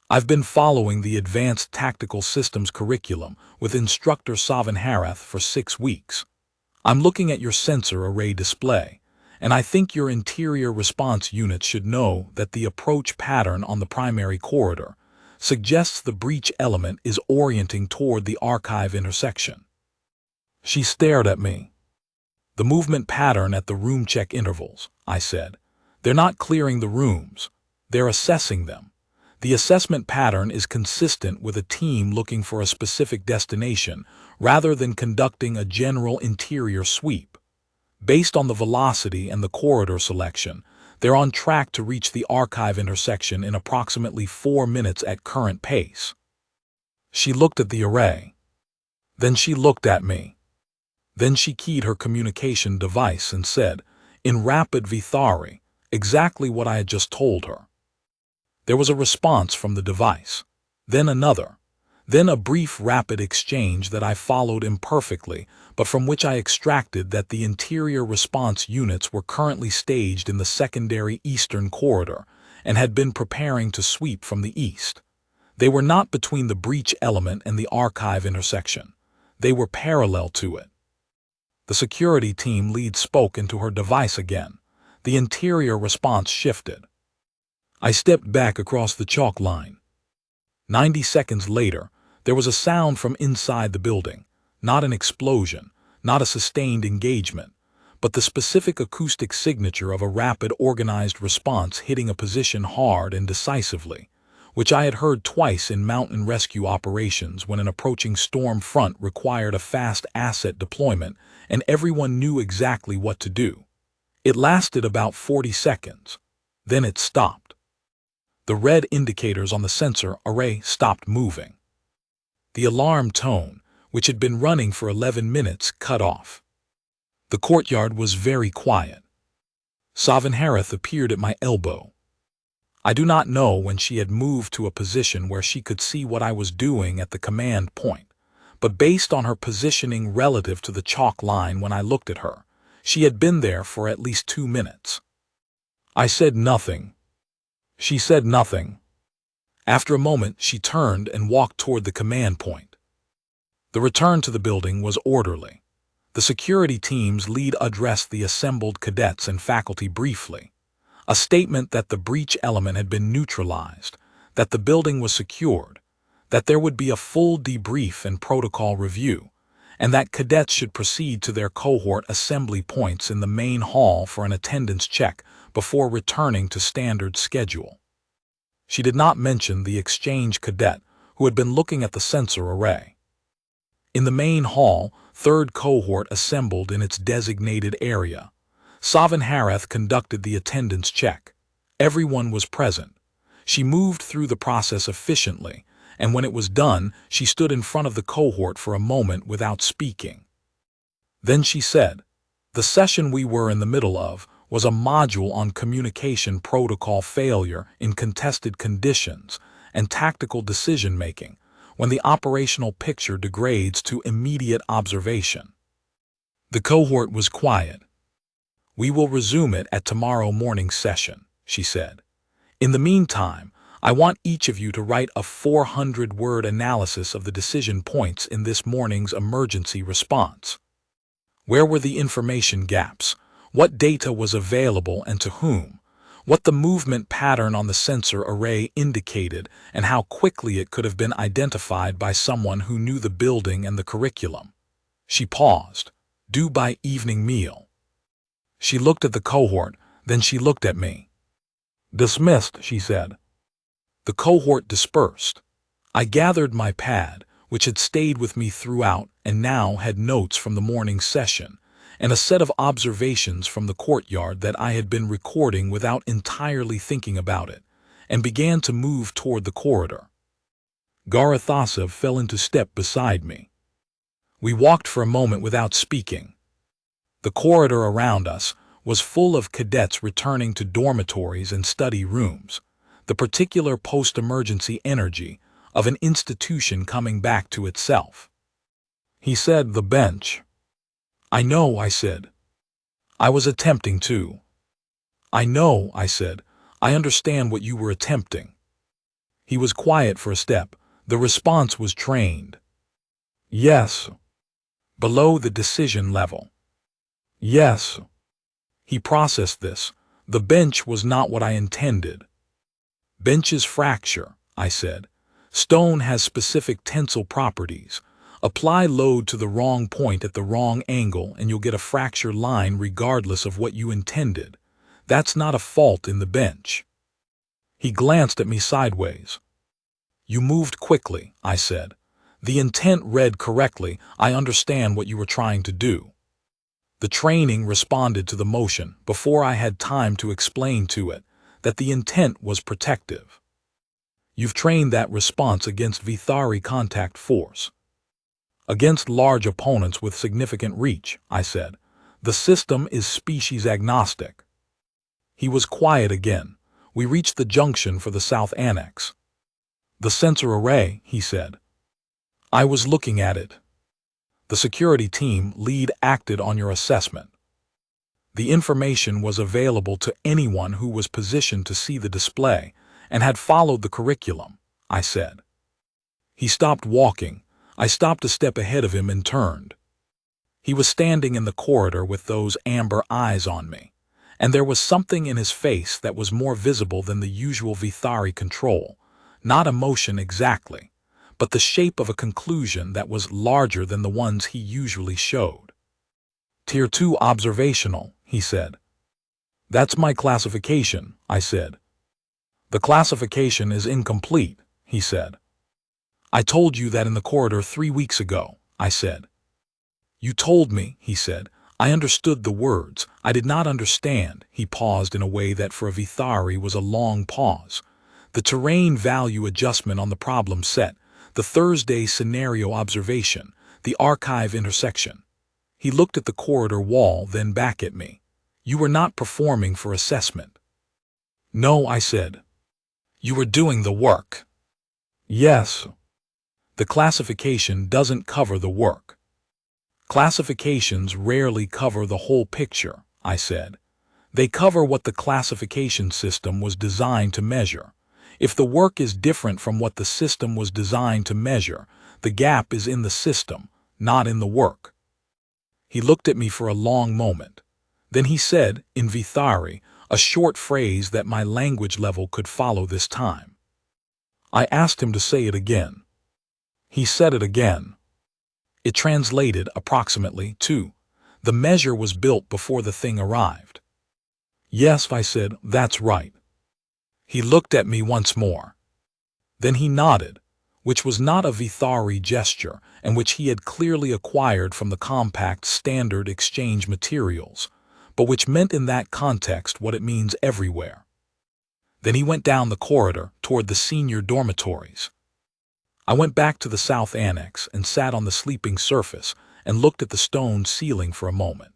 "I've been following the Advanced Tactical Systems curriculum with Instructor Savanharath for 6 weeks. I'm looking at your sensor array display, and I think your interior response units should know that the approach pattern on the primary corridor suggests the breach element is orienting toward the archive intersection." She stared at me. "The movement pattern at the room check intervals," I said. "They're not clearing the rooms. They're assessing them. The assessment pattern is consistent with a team looking for a specific destination rather than conducting a general interior sweep. Based on the velocity and the corridor selection, they're on track to reach the archive intersection in approximately 4 minutes at current pace." She looked at the array. Then she looked at me. Then she keyed her communication device and said, in rapid Vithari, exactly what I had just told her. There was a response from the device, then another, then a brief rapid exchange that I followed imperfectly, but from which I extracted that the interior response units were currently staged in the secondary eastern corridor and had been preparing to sweep from the east. They were not between the breach element and the archive intersection. They were parallel to it. The security team lead spoke into her device again. The interior response shifted. I stepped back across the chalk line. 90 seconds later, there was a sound from inside the building, not an explosion, not a sustained engagement, but the specific acoustic signature of a rapid organized response hitting a position hard and decisively, which I had heard twice in mountain rescue operations when an approaching storm front required a fast asset deployment and everyone knew exactly what to do. It lasted about 40 seconds. Then it stopped. The red indicators on the sensor array stopped moving. The alarm tone, which had been running for 11 minutes, cut off. The courtyard was very quiet. Savanharith appeared at my elbow. I do not know when she had moved to a position where she could see what I was doing at the command point, but based on her positioning relative to the chalk line when I looked at her, she had been there for at least 2 minutes. I said nothing. She said nothing. After a moment, she turned and walked toward the command point. The return to the building was orderly. The security team's lead addressed the assembled cadets and faculty briefly. A statement that the breach element had been neutralized, that the building was secured, that there would be a full debrief and protocol review, and that cadets should proceed to their cohort assembly points in the main hall for an attendance check before returning to standard schedule. She did not mention the exchange cadet who had been looking at the sensor array. In the main hall, third cohort assembled in its designated area. Savanharith conducted the attendance check. Everyone was present. She moved through the process efficiently, and when it was done, she stood in front of the cohort for a moment without speaking. Then she said, "The session we were in the middle of was a module on communication protocol failure in contested conditions and tactical decision-making when the operational picture degrades to immediate observation." The cohort was quiet. "We will resume it at tomorrow morning's session," she said. "In the meantime, I want each of you to write a 400-word analysis of the decision points in this morning's emergency response. Where were the information gaps? What data was available and to whom? What the movement pattern on the sensor array indicated and how quickly it could have been identified by someone who knew the building and the curriculum." She paused. "Due by evening meal." She looked at the cohort, then she looked at me. "Dismissed," she said. The cohort dispersed. I gathered my pad, which had stayed with me throughout and now had notes from the morning session, and a set of observations from the courtyard that I had been recording without entirely thinking about it, and began to move toward the corridor. Garathasev fell into step beside me. We walked for a moment without speaking. The corridor around us was full of cadets returning to dormitories and study rooms, the particular post-emergency energy of an institution coming back to itself. He said, "The bench." "I know," I said. "I was attempting to." "I know," I said. "I understand what you were attempting." He was quiet for a step. The response was trained. "Yes." "Below the decision level." "Yes." He processed this. "The bench was not what I intended." "Benches fracture," I said. "Stone has specific tensile properties. Apply load to the wrong point at the wrong angle and you'll get a fracture line regardless of what you intended. That's not a fault in the bench." He glanced at me sideways. "You moved quickly," I said. "The intent read correctly. I understand what you were trying to do." The training responded to the motion before I had time to explain to it that the intent was protective. "You've trained that response against Vithari contact force." "Against large opponents with significant reach," I said. "The system is species agnostic." He was quiet again. We reached the junction for the South Annex. "The sensor array," he said. I was looking at it. "The security team lead acted on your assessment. The information was available to anyone who was positioned to see the display and had followed the curriculum," I said. He stopped walking. I stopped a step ahead of him and turned. He was standing in the corridor with those amber eyes on me, and there was something in his face that was more visible than the usual Vithari control, not emotion exactly, but the shape of a conclusion that was larger than the ones he usually showed. "Tier 2 observational," he said. "That's my classification," I said. The classification is incomplete, he said. I told you that in the corridor 3 weeks ago, I said. You told me, he said. I understood the words. I did not understand. He paused in a way that for a Vithari was a long pause. The terrain value adjustment on the problem set, the Thursday scenario observation, the archive intersection. He looked at the corridor wall, then back at me. You were not performing for assessment. No, I said. You were doing the work. Yes. The classification doesn't cover the work. Classifications rarely cover the whole picture, I said. They cover what the classification system was designed to measure. If the work is different from what the system was designed to measure, the gap is in the system, not in the work. He looked at me for a long moment. Then he said, in Vithari, a short phrase that my language level could follow this time. I asked him to say it again. He said it again. It translated approximately to, the measure was built before the thing arrived. Yes, I said, that's right. He looked at me once more. Then he nodded, which was not a Vithari gesture and which he had clearly acquired from the compact standard exchange materials, but which meant in that context what it means everywhere. Then he went down the corridor toward the senior dormitories. I went back to the south annex and sat on the sleeping surface and looked at the stone ceiling for a moment.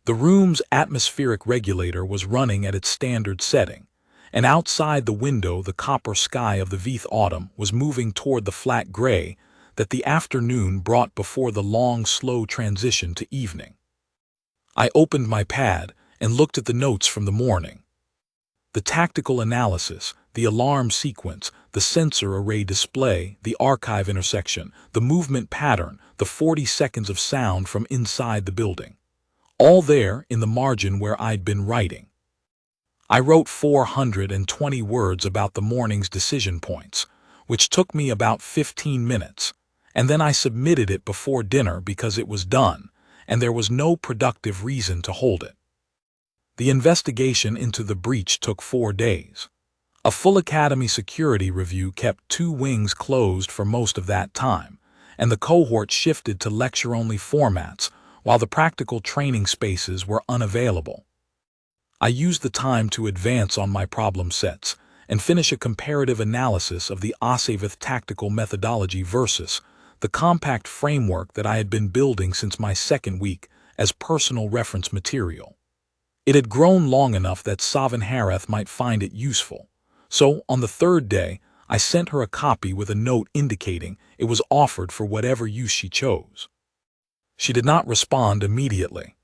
The room's atmospheric regulator was running at its standard setting, and outside the window the copper sky of the Vith autumn was moving toward the flat gray that the afternoon brought before the long, slow transition to evening. I opened my pad and looked at the notes from the morning. The tactical analysis, the alarm sequence, the sensor array display, the archive intersection, the movement pattern, the 40 seconds of sound from inside the building. All there in the margin where I'd been writing. I wrote 420 words about the morning's decision points, which took me about 15 minutes, and then I submitted it before dinner because it was done, and there was no productive reason to hold it. The investigation into the breach took 4 days. A full Academy security review kept 2 wings closed for most of that time, and the cohort shifted to lecture-only formats while the practical training spaces were unavailable. I used the time to advance on my problem sets and finish a comparative analysis of the Asavith tactical methodology versus the compact framework that I had been building since my second week as personal reference material. It had grown long enough that Savanhareth might find it useful, so on the 3rd day I sent her a copy with a note indicating it was offered for whatever use she chose. She did not respond immediately.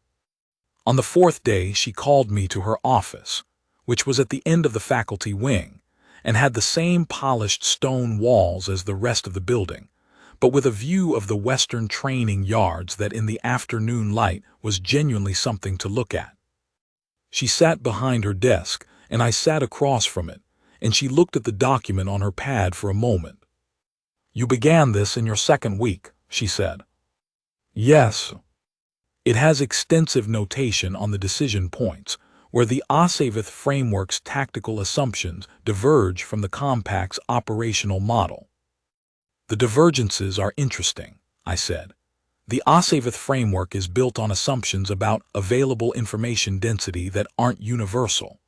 On the 4th day she called me to her office, which was at the end of the faculty wing, and had the same polished stone walls as the rest of the building, but with a view of the western training yards that in the afternoon light was genuinely something to look at. She sat behind her desk, and I sat across from it, and she looked at the document on her pad for a moment. You began this in your 2nd week, she said. Yes. It has extensive notation on the decision points, where the Asavith framework's tactical assumptions diverge from the compact's operational model. The divergences are interesting, I said. The Asavith framework is built on assumptions about available information density that aren't universal.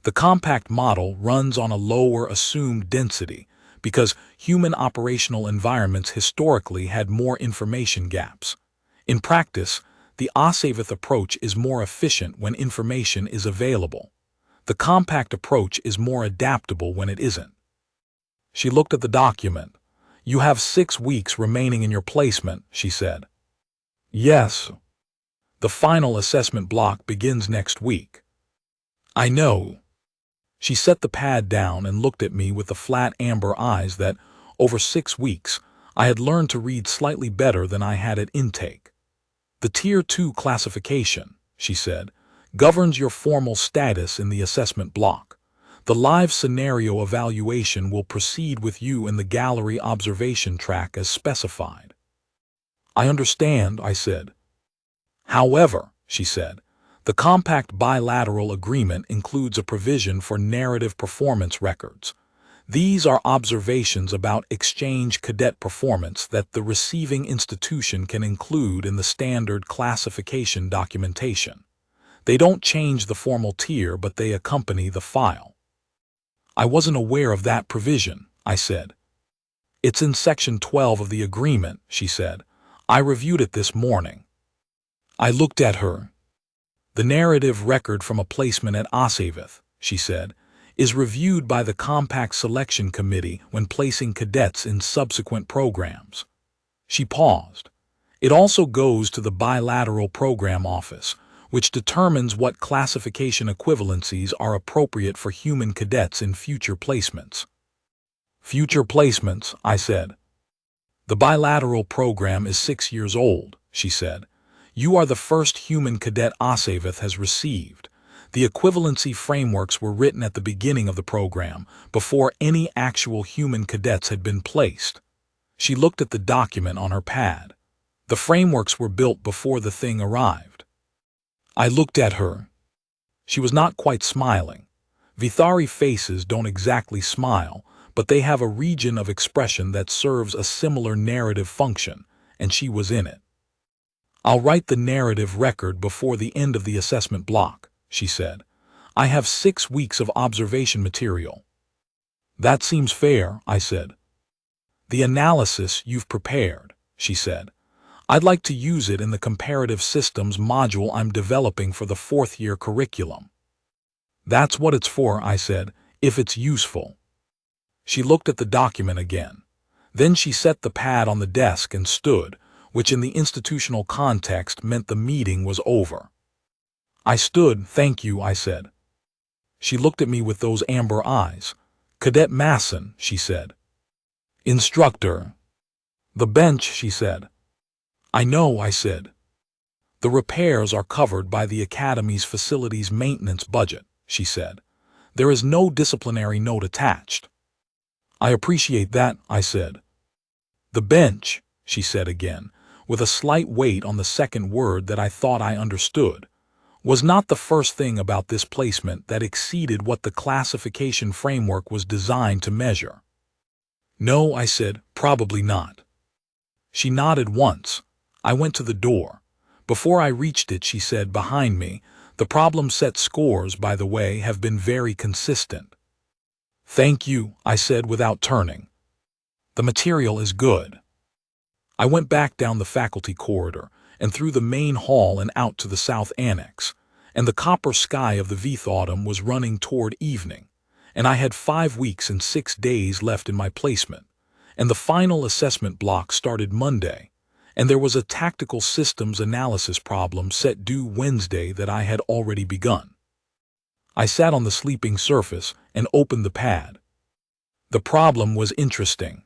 The compact model runs on a lower assumed density because human operational environments historically had more information gaps. In practice, the Asavith approach is more efficient when information is available. The compact approach is more adaptable when it isn't. She looked at the document. You have 6 weeks remaining in your placement, she said. Yes. The final assessment block begins next week. I know. She set the pad down and looked at me with the flat amber eyes that, over 6 weeks, I had learned to read slightly better than I had at intake. The Tier 2 classification, she said, governs your formal status in the assessment block. The live scenario evaluation will proceed with you in the gallery observation track as specified. I understand, I said. However, she said, The compact bilateral agreement includes a provision for narrative performance records. These are observations about exchange cadet performance that the receiving institution can include in the standard classification documentation. They don't change the formal tier, but they accompany the file. I wasn't aware of that provision, I said. It's in Section 12 of the agreement, she said. I reviewed it this morning. I looked at her. The narrative record from a placement at Asavith, she said, is reviewed by the Compact Selection Committee when placing cadets in subsequent programs. She paused. It also goes to the Bilateral Program Office, which determines what classification equivalencies are appropriate for human cadets in future placements. Future placements, I said. The bilateral program is 6 years old, she said. You are the first human cadet Asavith has received. The equivalency frameworks were written at the beginning of the program, before any actual human cadets had been placed. She looked at the document on her pad. The frameworks were built before the thing arrived. I looked at her. She was not quite smiling. Vithari faces don't exactly smile, but they have a region of expression that serves a similar narrative function, and she was in it. I'll write the narrative record before the end of the assessment block, she said. I have 6 weeks of observation material. That seems fair, I said. The analysis you've prepared, she said. I'd like to use it in the comparative systems module I'm developing for the 4th-year curriculum. That's what it's for, I said, if it's useful. She looked at the document again. Then she set the pad on the desk and stood, which in the institutional context meant the meeting was over. I stood. Thank you, I said. She looked at me with those amber eyes. Cadet Masson, she said. Instructor. The bench, she said. I know, I said. The repairs are covered by the Academy's facilities maintenance budget, she said. There is no disciplinary note attached. I appreciate that, I said. The bench, she said again, with a slight weight on the second word that I thought I understood, was not the first thing about this placement that exceeded what the classification framework was designed to measure. No, I said, probably not. She nodded once. I went to the door. Before I reached it, she said behind me, the problem set scores, by the way, have been very consistent. Thank you, I said without turning. The material is good. I went back down the faculty corridor and through the main hall and out to the south annex, and the copper sky of the Vith autumn was running toward evening, and I had 5 weeks and 6 days left in my placement, and the final assessment block started Monday, and there was a tactical systems analysis problem set due Wednesday that I had already begun. I sat on the sleeping surface and opened the pad. The problem was interesting.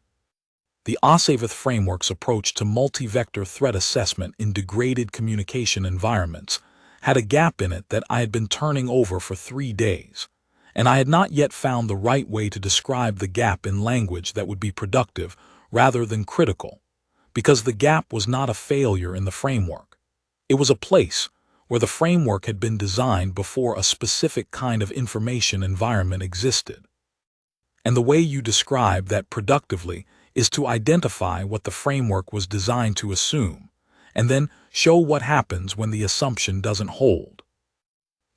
The Asavith framework's approach to multi-vector threat assessment in degraded communication environments had a gap in it that I had been turning over for 3 days, and I had not yet found the right way to describe the gap in language that would be productive rather than critical, because the gap was not a failure in the framework. It was a place where the framework had been designed before a specific kind of information environment existed. And the way you describe that productively is to identify what the framework was designed to assume, and then show what happens when the assumption doesn't hold.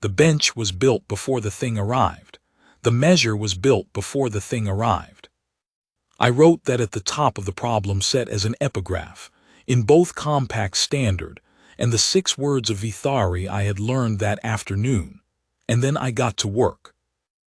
The bench was built before the thing arrived. The measure was built before the thing arrived. I wrote that at the top of the problem set as an epigraph, in both compact standard and the 6 words of Vithari I had learned that afternoon, and then I got to work.